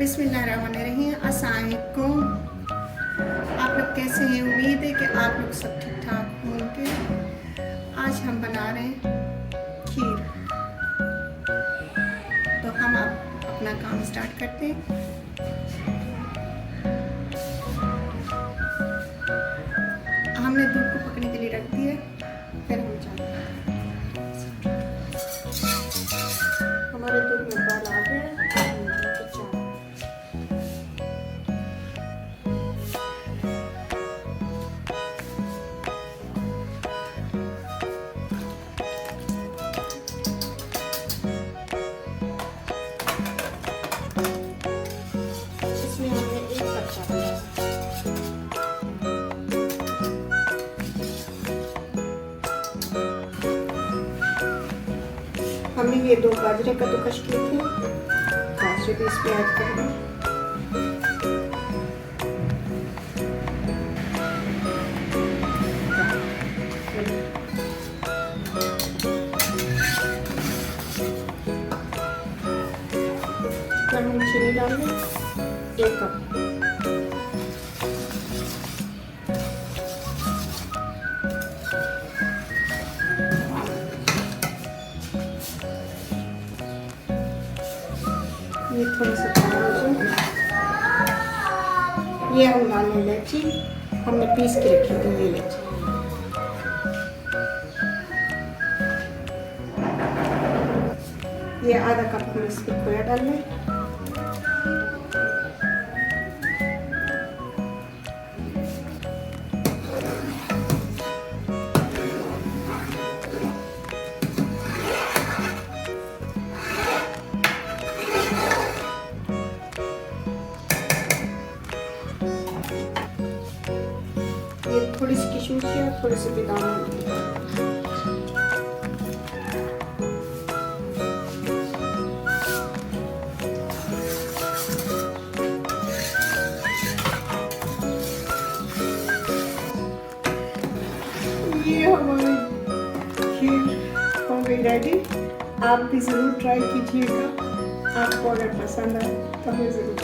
बिस्मिल्लाहिर्रहमानिर्रहीम। अस्सलाम वालेकुम। आप लोग कैसे हैं? उम्मीद है कि आप लोग सब ठीक ठाक होंगे। आज हम बना रहे हैं खीर। तो हम अब अपना काम स्टार्ट करते हैं। हमने दूध को पकने के लिए रख दिया, फिर हम चलते हैं। हमारे दूध में उबाल आ गया। हमने ये 2 गाजरे का कद्दूकस किए थे, गाजरे भी इसमें ऐड कर दें। हम चीनी डाल दें 1 कप। ये थोड़ी सी ये हम डाल इलायची, हमने पीस के रखी थी ये इलायची। ये आधा कप हम इसमें खोया डाल लें। ये थोड़ी सी किशमिश है, थोड़ी सी बादाम। ये हमारी खीर हो गई रेडी। आप भी ज़रूर ट्राई कीजिएगा। आपको अगर पसंद आए तो हमें ज़रूर